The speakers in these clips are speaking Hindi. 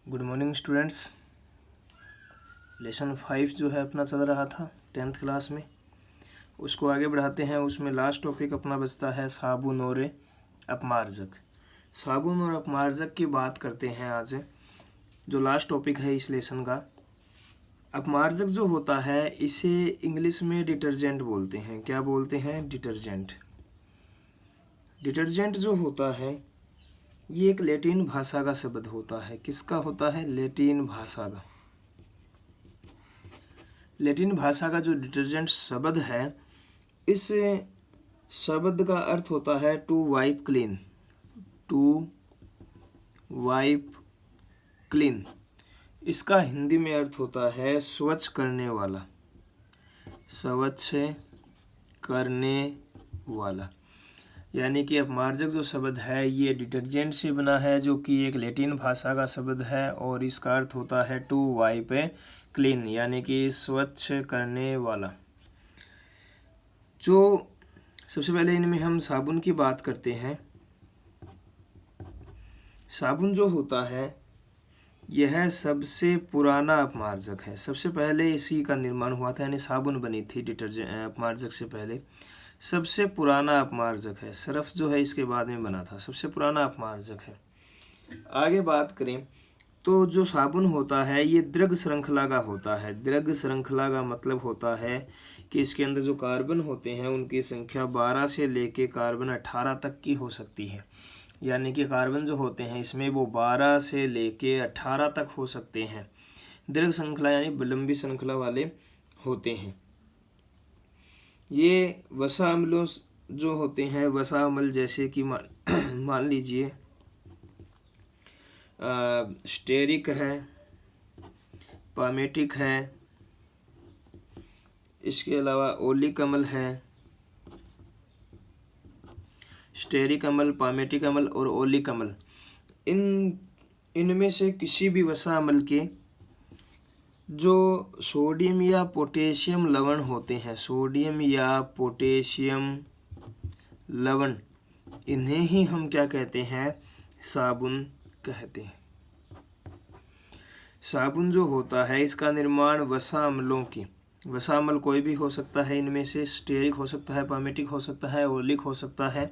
Good morning students. लेसन 5 जो है अपना चल रहा था 10th क्लास में, उसको आगे बढ़ाते हैं। उसमें लास्ट टॉपिक अपना बचता है साबुन और अपमार्जक। साबुन और अपमार्जक की बात करते हैं आज। जो लास्ट टॉपिक है इस लेसन का, अपमार्जक जो होता है इसे इंग्लिश में डिटर्जेंट बोलते हैं। क्या बोलते हैं? डिटर्जेंट। डिटर्जेंट जो होता है ये एक लैटिन भाषा का शब्द होता है। किसका होता है? लैटिन भाषा का। लैटिन भाषा का जो डिटर्जेंट शब्द है, इस शब्द का अर्थ होता है to wipe clean. To wipe clean, इसका हिंदी में अर्थ होता है स्वच्छ करने वाला। स्वच्छ करने वाला, यानी कि अपमार्जक जो शब्द है ये डिटर्जेंट से बना है, जो कि एक लैटिन भाषा का शब्द है, और इसका अर्थ होता है टू वाइप क्लीन, यानी कि स्वच्छ करने वाला। जो सबसे पहले इनमें हम साबुन की बात करते हैं। साबुन जो होता है यह सबसे पुराना अपमार्जक है। सबसे पहले इसी का निर्माण हुआ था, यानी साबुन बनी थी डिटर्जेंट अपमार्जक से पहले। सबसे पुराना अपमार्जक है। सर्फ जो है इसके बाद में बना था, सबसे पुराना अपमार्जक है। आगे बात करें तो जो साबुन होता है ये दीर्घ श्रृंखला का होता है। दीर्घ श्रृंखला का मतलब होता है कि इसके अंदर जो कार्बन होते हैं उनकी संख्या 12 से लेके कार्बन 18 तक की हो सकती है। यानी कि कार्बन जो होते हैं इसमें वो 12 से लेके 18 तक हो सकते हैं। दीर्घ श्रृंखला यानी लंबी श्रृंखला वाले होते हैं। ये वसा अम्लों जो होते हैं, वसा अम्ल जैसे कि मान लीजिए स्टेरिक है, पामेटिक है, इसके अलावा ओलिक अम्ल है। स्टेरिक अम्ल, पामेटिक अम्ल और ओलिक अम्ल, इनमें से किसी भी वसा अम्ल के जो सोडियम या पोटेशियम लवण होते हैं, सोडियम या पोटेशियम लवण, इन्हें ही हम क्या कहते हैं? साबुन कहते हैं। साबुन जो होता है इसका निर्माण वसा अम्लों की, वसा अम्ल कोई भी हो सकता है इनमें से, स्टेरिक हो सकता है, पामेटिक हो सकता है, ओलिक हो सकता है।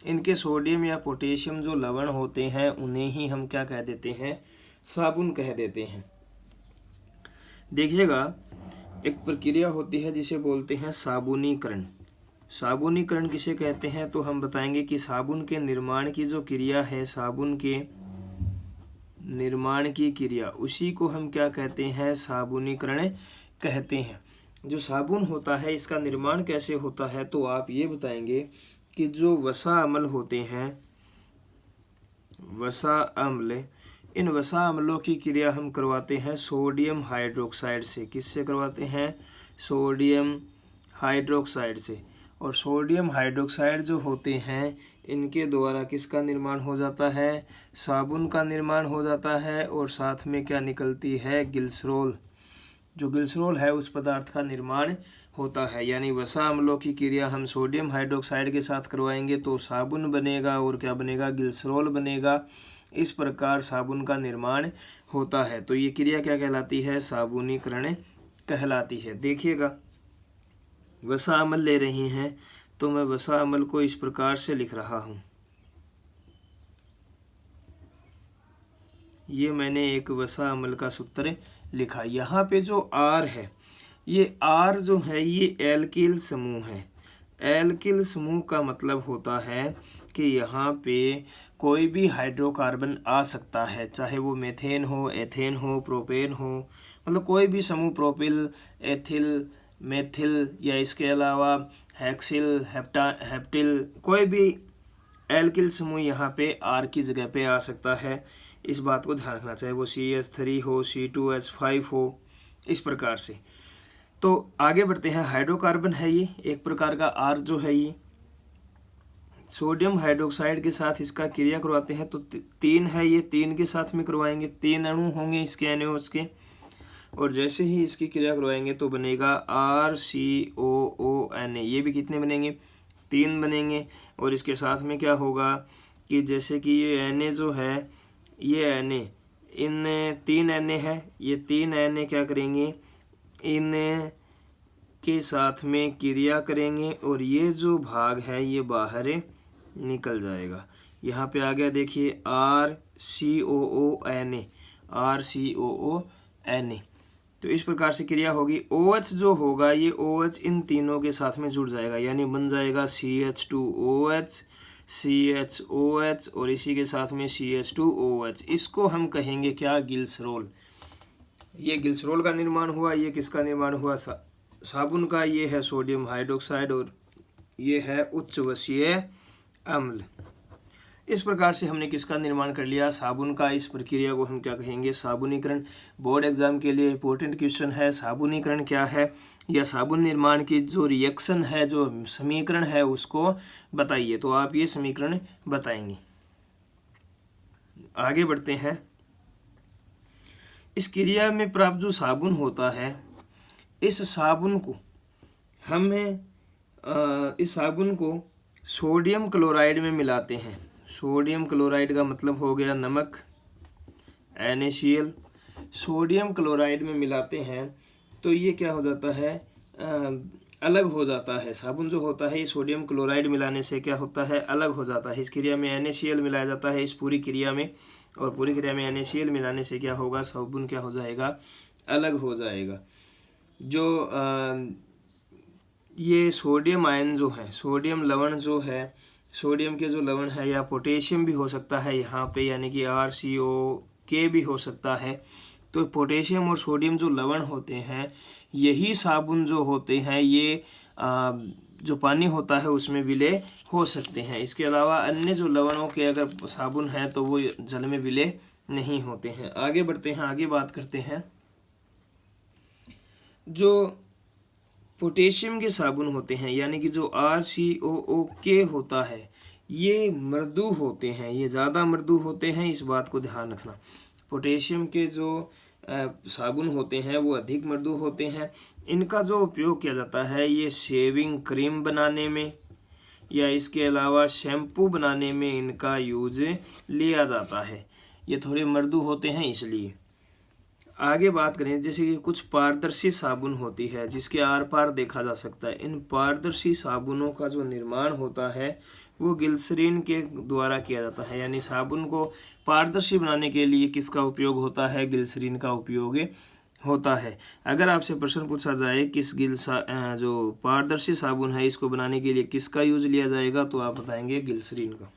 इनके सोडियम या पोटेशियम जो लवण होते हैं उन्हें ही हम क्या कह देते हैं? साबुन कह देते हैं। देखिएगा, एक प्रक्रिया होती है जिसे बोलते हैं साबुनीकरण। साबुनीकरण किसे कहते हैं? तो हम बताएंगे कि साबुन के निर्माण की जो क्रिया है, साबुन के निर्माण की क्रिया, उसी को हम क्या कहते हैं? साबुनीकरण कहते हैं। जो साबुन होता है इसका निर्माण कैसे होता है? तो आप ये बताएंगे कि जो वसा अम्ल होते हैं, वसा अम्ल, इन वसा अम्लों की क्रिया हम करवाते हैं सोडियम हाइड्रोक्साइड से। किससे करवाते हैं? सोडियम हाइड्रोक्साइड से। और सोडियम हाइड्रोक्साइड जो होते हैं इनके द्वारा किसका निर्माण हो जाता है? साबुन का निर्माण हो जाता है। और साथ में क्या निकलती है? ग्लिसरॉल। जो ग्लिसरॉल है उस पदार्थ का निर्माण होता है। यानी वसा अम्लों की क्रिया हम सोडियम हाइड्रोक्साइड के साथ करवाएंगे तो साबुन बनेगा, और क्या बनेगा? ग्लिसरॉल बनेगा। इस प्रकार साबुन का निर्माण होता है। तो ये क्रिया क्या कहलाती है? साबुनीकरण कहलाती है। देखिएगा, वसा अम्ल ले रही हैं तो मैं वसा अम्ल को इस प्रकार से लिख रहा हूँ। ये मैंने एक वसा अम्ल का सूत्र लिखा। यहाँ पे जो आर है, ये आर जो है ये एल्किल समूह है। एल्किल समूह का मतलब होता है कि यहाँ पे कोई भी हाइड्रोकार्बन आ सकता है, चाहे वो मेथेन हो, एथेन हो, प्रोपेन हो, मतलब कोई भी समूह, प्रोपिल, एथिल, मेथिल, या इसके अलावा हेक्सिल, हेप्टिल, कोई भी एल्किल समूह यहाँ पे आर की जगह पे आ सकता है। इस बात को ध्यान रखना, चाहे वो CH3 हो, C2H5 हो, इस प्रकार से। तो आगे बढ़ते हैं। हाइड्रोकार्बन है ये एक प्रकार का, आर जो है ये सोडियम हाइड्रोक्साइड के साथ इसका क्रिया करवाते हैं तो 3 है, ये 3 के साथ में करवाएंगे, 3 अणु होंगे इसके NaOH के। और जैसे ही इसकी क्रिया करवाएंगे तो बनेगा RCOONA। ये भी कितने बनेंगे? 3 बनेंगे। और इसके साथ में क्या होगा कि जैसे कि ये Na जो है, ये Na इन 3 Na है, ये 3 Na क्या करेंगे, इन के साथ में क्रिया करेंगे और ये जो भाग है ये बाहर निकल जाएगा। यहाँ पे आ गया देखिए RCOO Na। तो इस प्रकार से क्रिया होगी। OH जो होगा ये OH इन तीनों के साथ में जुड़ जाएगा, यानी बन जाएगा CH2OH, CHOH और इसी के साथ में CH2OH। इसको हम कहेंगे क्या, ग्लिसरॉल। ये ग्लिसरॉल का निर्माण हुआ। ये किसका निर्माण हुआ, साबुन का। ये है सोडियम हाइड्रोक्साइड और ये है उच्च वसीय अम्ल। इस प्रकार से हमने किसका निर्माण कर लिया, साबुन का। इस प्रक्रिया को हम क्या कहेंगे, साबुनीकरण। बोर्ड एग्जाम के लिए इंपॉर्टेंट क्वेश्चन है, साबुनीकरण क्या है, या साबुन निर्माण की जो रिएक्शन है, जो समीकरण है उसको बताइए। तो आप ये समीकरण बताएंगे। आगे बढ़ते हैं। इस क्रिया में प्राप्त जो साबुन होता है, इस साबुन को सोडियम क्लोराइड में मिलाते हैं। सोडियम क्लोराइड का मतलब हो गया नमक, NaCl। सोडियम क्लोराइड में मिलाते हैं तो ये क्या हो जाता है, अलग हो जाता है। साबुन जो होता है ये सोडियम क्लोराइड मिलाने से क्या होता है, अलग हो जाता है। इस क्रिया में NaCl मिलाया जाता है, इस पूरी क्रिया में, और पूरी क्रिया में NaCl मिलाने से क्या होगा, साबुन क्या हो जाएगा, अलग हो जाएगा। जो ये सोडियम आयन जो है, सोडियम लवण जो है, सोडियम के जो लवण है, या पोटेशियम भी हो सकता है यहाँ पे, यानी कि RCOK भी हो सकता है। तो पोटेशियम और सोडियम जो लवण होते हैं, यही साबुन जो होते हैं ये जो पानी होता है उसमें विलय हो सकते हैं। इसके अलावा अन्य जो लवणों के अगर साबुन हैं तो वो जल में विलय नहीं होते हैं। आगे बढ़ते हैं, आगे बात करते हैं। जो पोटेशियम के साबुन होते हैं, यानी कि जो RCOOK होता है, ये मृदु होते हैं, ये ज़्यादा मृदु होते हैं। इस बात को ध्यान रखना। पोटेशियम के जो साबुन होते हैं वो अधिक मृदु होते हैं। इनका जो उपयोग किया जाता है ये शेविंग क्रीम बनाने में, या इसके अलावा शैम्पू बनाने में इनका यूज लिया जाता है। ये थोड़े मृदु होते हैं इसलिए। आगे बात करें, जैसे कि कुछ पारदर्शी साबुन होती है जिसके आर पार देखा जा सकता है। इन पारदर्शी साबुनों का जो निर्माण होता है वो ग्लिसरीन के द्वारा किया जाता है, यानी साबुन को पारदर्शी बनाने के लिए किसका उपयोग होता है, ग्लिसरीन का उपयोग होता है। अगर आपसे प्रश्न पूछा जाए किस जो पारदर्शी साबुन है इसको बनाने के लिए किसका यूज लिया जाएगा, तो आप बताएंगे ग्लिसरीन का।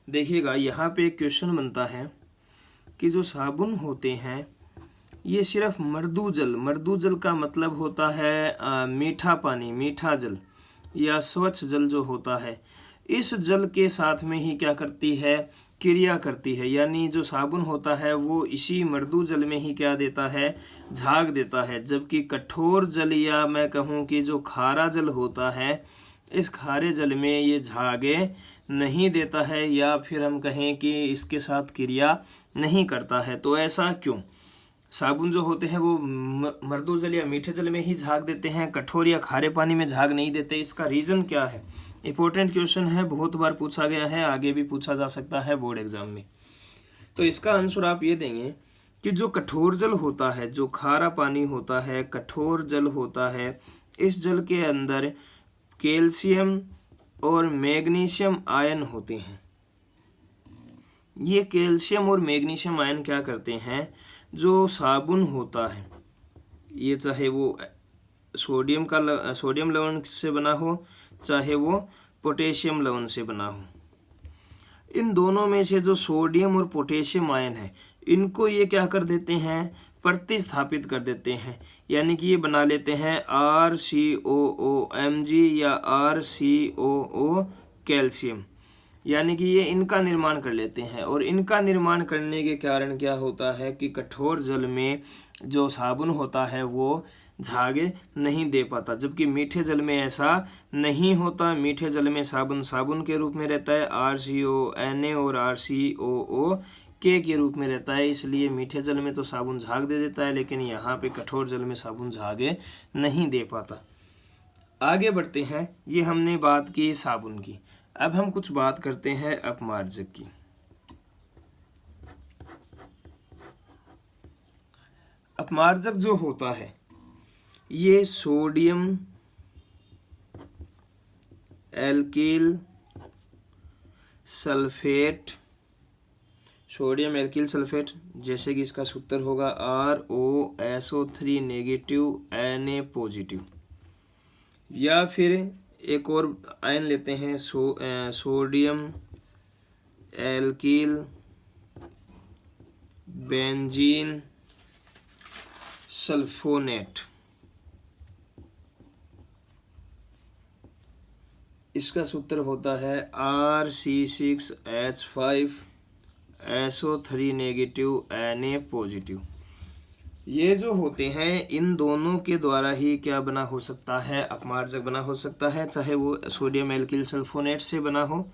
देखिएगा यहाँ पे एक क्वेश्चन बनता है कि जो साबुन होते हैं ये सिर्फ मृदु जल का मतलब होता है मीठा पानी, मीठा जल या स्वच्छ जल जो होता है, इस जल के साथ में ही क्या करती है, क्रिया करती है। यानी जो साबुन होता है वो इसी मृदु जल में ही क्या देता है, झाग देता है। जबकि कठोर जल, या मैं कहूँ कि जो खारा जल होता है, इस खारे जल में ये झागे नहीं देता है, या फिर हम कहें कि इसके साथ क्रिया नहीं करता है। तो ऐसा क्यों? साबुन जो होते हैं वो मृदु जल या मीठे जल में ही झाग देते हैं, कठोर या खारे पानी में झाग नहीं देते। इसका रीज़न क्या है? इंपॉर्टेंट क्वेश्चन है, बहुत बार पूछा गया है, आगे भी पूछा जा सकता है बोर्ड एग्जाम में। तो इसका आंसर आप ये देंगे कि जो कठोर जल होता है, जो खारा पानी होता है, कठोर जल होता है, इस जल के अंदर कैल्शियम और मैग्नीशियम आयन होते हैं। ये कैल्शियम और मैग्नीशियम आयन क्या करते हैं, जो साबुन होता है, ये चाहे वो सोडियम लवण से बना हो, चाहे वो पोटेशियम लवण से बना हो, इन दोनों में से जो सोडियम और पोटेशियम आयन है, इनको ये क्या कर देते हैं, प्रतिस्थापित कर देते हैं। यानी कि ये बना लेते हैं RCOOMg या RCOO कैल्शियम, यानी कि ये इनका निर्माण कर लेते हैं। और इनका निर्माण करने के कारण क्या होता है कि कठोर जल में जो साबुन होता है वो झागे नहीं दे पाता, जबकि मीठे जल में ऐसा नहीं होता। मीठे जल में साबुन के रूप में रहता है, RCONA और RCOOK के रूप में रहता है। इसलिए मीठे जल में तो साबुन झाग दे देता है, लेकिन यहाँ पे कठोर जल में साबुन झागे नहीं दे पाता। आगे बढ़ते हैं। ये हमने बात की साबुन की, अब हम कुछ बात करते हैं अपमार्जक की। अपमार्जक जो होता है ये sodium alkyl sulphate, sodium alkyl sulphate, जैसे कि इसका सूत्र होगा ROSO3 नेगेटिव Na पॉजिटिव, या फिर एक और आयन लेते हैं सोडियम एल्किल बेंजीन सल्फोनेट। इसका सूत्र होता है RC6H5SO3 नेगेटिव Na पॉजिटिव। ये जो होते हैं इन दोनों के द्वारा ही क्या बना हो सकता है, अपमार्जक बना हो सकता है, चाहे वो सोडियम एल्किल सल्फोनेट से बना हो,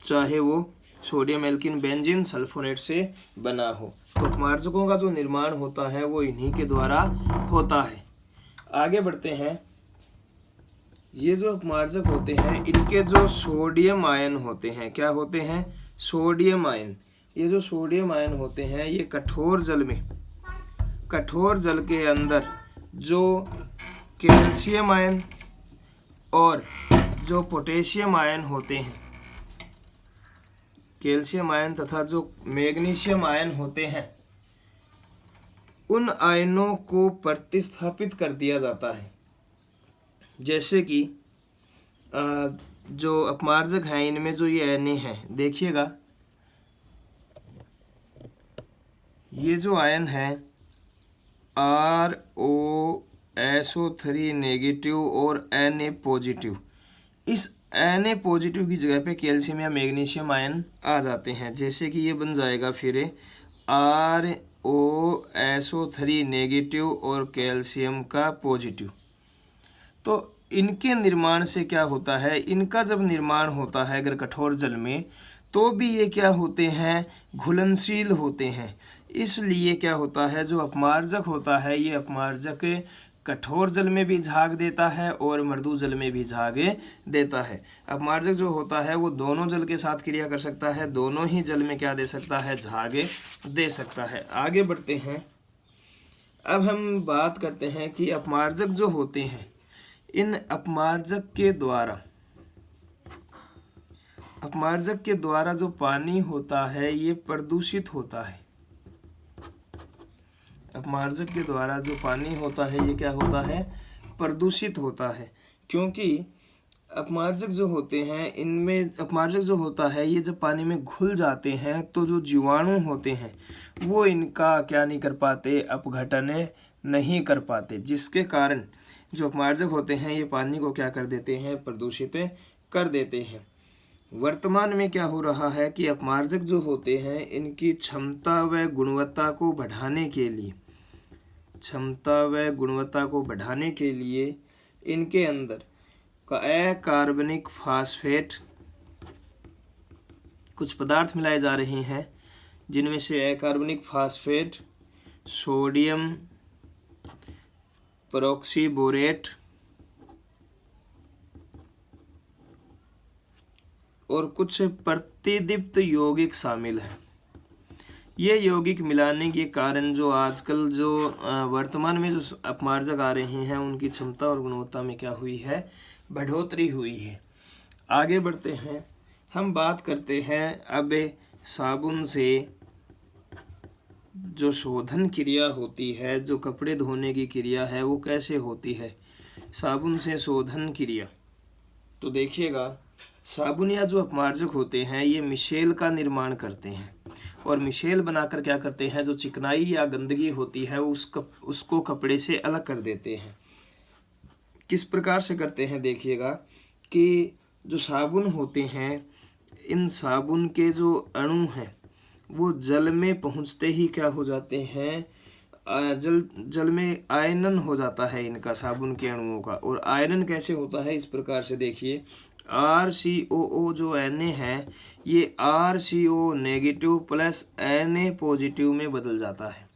चाहे वो सोडियम एल्किन बेंजीन सल्फोनेट से बना हो। तो अपमार्जकों का जो निर्माण होता है वो इन्हीं के द्वारा होता है। आगे बढ़ते हैं। ये जो अपमार्जक होते हैं इनके जो सोडियम आयन होते हैं, क्या होते हैं, सोडियम आयन। ये जो सोडियम आयन होते हैं ये कठोर जल के अंदर जो कैल्शियम आयन और जो पोटेशियम आयन होते हैं, कैल्शियम आयन तथा जो मैग्नीशियम आयन होते हैं, उन आयनों को प्रतिस्थापित कर दिया जाता है। जैसे कि जो अपमार्जक हैं इनमें जो ये Na हैं, देखिएगा ये जो आयन है ROSO3 नेगेटिव और Na पॉजिटिव, इस Na पॉजिटिव की जगह पे कैल्शियम या मैग्नीशियम आयन आ जाते हैं। जैसे कि ये बन जाएगा फिर ROSO3 नेगेटिव और कैल्शियम का पॉजिटिव। तो इनके निर्माण से क्या होता है, इनका जब निर्माण होता है अगर कठोर जल में, तो भी ये क्या होते हैं, घुलनशील होते हैं। इसलिए क्या होता है, जो अपमार्जक होता है ये अपमार्जक कठोर जल में भी झाग देता है और मृदु जल में भी झाग देता है। अपमार्जक जो होता है वो दोनों जल के साथ क्रिया कर सकता है, दोनों ही जल में क्या दे सकता है, झाग दे सकता है। आगे बढ़ते हैं। अब हम बात करते हैं कि अपमार्जक जो होते हैं, इन अपमार्जक के द्वारा जो पानी होता है ये प्रदूषित होता है। अपमार्जक के द्वारा जो पानी होता है ये क्या होता है, प्रदूषित होता है। क्योंकि अपमार्जक जो होते हैं इनमें, अपमार्जक जो होता है ये जब पानी में घुल जाते हैं तो जो जीवाणु होते हैं वो इनका क्या नहीं कर पाते, अपघटन नहीं कर पाते, जिसके कारण जो अपमार्जक होते हैं ये पानी को क्या कर देते हैं, प्रदूषित कर देते हैं। वर्तमान में क्या हो रहा है कि अपमार्जक जो होते हैं इनकी क्षमता व गुणवत्ता को बढ़ाने के लिए इनके अंदर अकार्बनिक फास्फेट कुछ पदार्थ मिलाए जा रहे हैं, जिनमें से अकार्बनिक फास्फेट, सोडियम पेरोक्सीबोरेट और कुछ प्रतिदीप्त यौगिक शामिल हैं। ये यौगिक मिलाने के कारण जो आजकल जो वर्तमान में जो अपमार्जक आ रहे हैं उनकी क्षमता और गुणवत्ता में क्या हुई है, बढ़ोतरी हुई है। आगे बढ़ते हैं। हम बात करते हैं अब साबुन से जो शोधन क्रिया होती है, जो कपड़े धोने की क्रिया है वो कैसे होती है, साबुन से शोधन क्रिया। तो देखिएगा, साबुन या जो अपमार्जक होते हैं ये मिशेल का निर्माण करते हैं और मिशेल बनाकर क्या करते हैं, जो चिकनाई या गंदगी होती है उसको कपड़े से अलग कर देते हैं। किस प्रकार से करते हैं, देखिएगा कि जो साबुन होते हैं, इन साबुन के जो अणु हैं वो जल में पहुंचते ही क्या हो जाते हैं, जल में आयनन हो जाता है इनका, साबुन के अणुओं का। और आयनन कैसे होता है, इस प्रकार से देखिए, RCOO जो Na है ये RCO negative plus Na positive में बदल जाता है।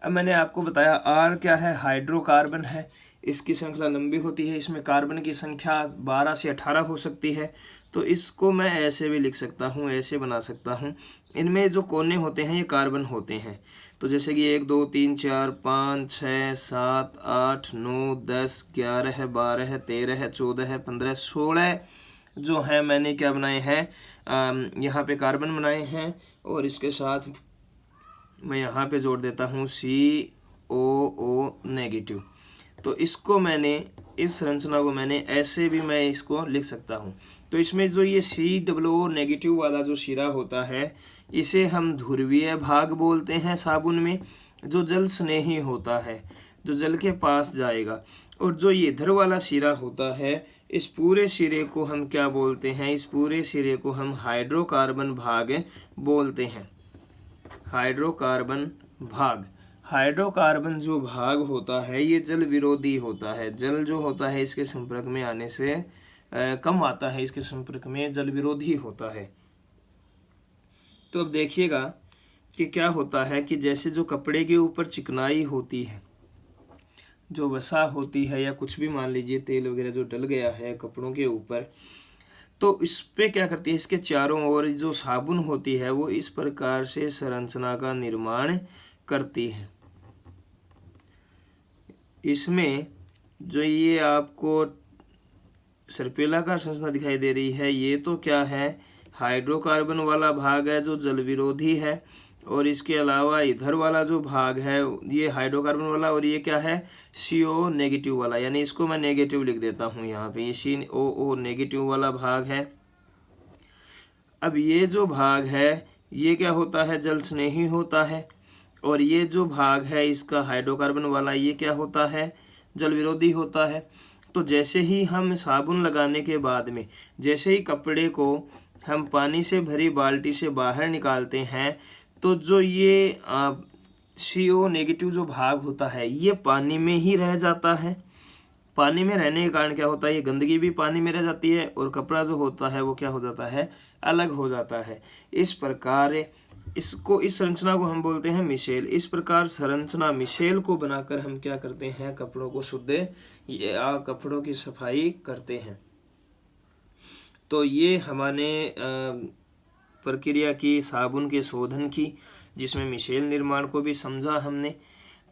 अब मैंने आपको बताया R क्या है, हाइड्रोकार्बन है, इसकी श्रृंखला लंबी होती है, इसमें कार्बन की संख्या 12 से 18 हो सकती है। तो इसको मैं ऐसे भी लिख सकता हूँ, ऐसे बना सकता हूँ। इनमें जो कोने होते हैं ये कार्बन होते हैं। तो जैसे कि 1 2 3 4 5 6 7 8 9 10 11 12 13 14 15 16 जो है मैंने क्या बनाए हैं, यहाँ पे कार्बन बनाए हैं। और इसके साथ मैं यहाँ पे जोड़ देता हूँ COO नेगेटिव। तो इसको मैंने, इस संरचना को मैंने ऐसे भी मैं इसको लिख सकता हूँ। तो इसमें जो ये COO नेगेटिव वाला जो सिरा होता है इसे हम ध्रुवीय भाग बोलते हैं साबुन में, जो जल स्नेही होता है, जो जल के पास जाएगा। और जो ये इधर वाला सिरा होता है, इस पूरे सिरे को हम क्या बोलते हैं, इस पूरे सिरे को हम हाइड्रोकार्बन भाग बोलते हैं। हाइड्रोकार्बन भाग, हाइड्रोकार्बन जो भाग होता है ये जल विरोधी होता है। जल जो होता है इसके संपर्क में आने से कम आता है, इसके संपर्क में जल विरोधी होता है। तो अब देखिएगा कि क्या होता है कि जैसे जो कपड़े के ऊपर चिकनाई होती है, जो वसा होती है, या कुछ भी मान लीजिए तेल वगैरह जो डल गया है कपड़ों के ऊपर, तो इस पे क्या करती है, इसके चारों ओर जो साबुन होती है वो इस प्रकार से संरचना का निर्माण करती है। इसमें जो ये आपको सर्पिलाकार संरचना दिखाई दे रही है, ये तो क्या है, हाइड्रोकार्बन वाला भाग है जो जल विरोधी है। और इसके अलावा इधर वाला जो भाग है ये हाइड्रोकार्बन वाला, और ये क्या है, CO नेगेटिव वाला, यानी इसको मैं नेगेटिव लिख देता हूँ यहाँ पे, ये COO नेगेटिव वाला भाग है। अब ये जो भाग है ये क्या होता है, जल स्नेही होता है। और ये जो भाग है इसका हाइड्रोकार्बन वाला, ये क्या होता है, जल विरोधी होता है। तो जैसे ही हम साबुन लगाने के बाद में, जैसे ही कपड़े को हम पानी से भरी बाल्टी से बाहर निकालते हैं, तो जो ये CO नेगेटिव जो भाग होता है ये पानी में ही रह जाता है। पानी में रहने के कारण क्या होता है, ये गंदगी भी पानी में रह जाती है और कपड़ा जो होता है वो क्या हो जाता है, अलग हो जाता है। इस प्रकार इसको, इस संरचना को हम बोलते हैं मिशेल। इस प्रकार संरचना मिशेल को बनाकर हम क्या करते हैं, कपड़ों को शुद्ध या कपड़ों की सफाई करते हैं। तो ये हमारे प्रक्रिया की साबुन के शोधन की, जिसमें मिशेल निर्माण को भी समझा हमने।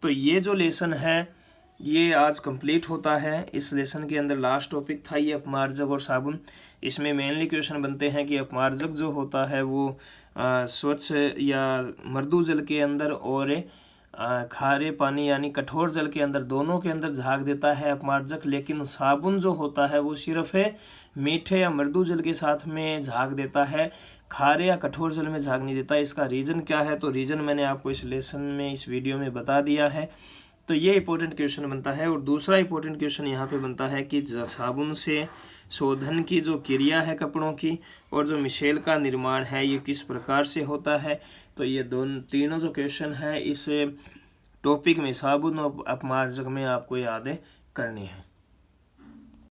तो ये जो लेसन है ये आज कंप्लीट होता है। इस लेसन के अंदर लास्ट टॉपिक था ये अपमार्जक और साबुन। इसमें मेनली क्वेश्चन बनते हैं कि अपमार्जक जो होता है वो स्वच्छ या मृदु जल के अंदर और खारे पानी यानी कठोर जल के अंदर, दोनों के अंदर झाग देता है अपमार्जक। लेकिन साबुन जो होता है वो सिर्फ मीठे या मृदु जल के साथ में झाग देता है, खारे या कठोर जल में झाग नहीं देता। इसका रीज़न क्या है, तो रीज़न मैंने आपको इस लेसन में, इस वीडियो में बता दिया है। तो ये इंपॉर्टेंट क्वेश्चन बनता है। और दूसरा इंपॉर्टेंट क्वेश्चन यहाँ पे बनता है कि साबुन से शोधन की जो क्रिया है कपड़ों की, और जो मिशेल का निर्माण है ये किस प्रकार से होता है। तो ये तीनों जो क्वेश्चन है इस टॉपिक में, साबुन और अपमार्जक में, आपको याद करने हैं।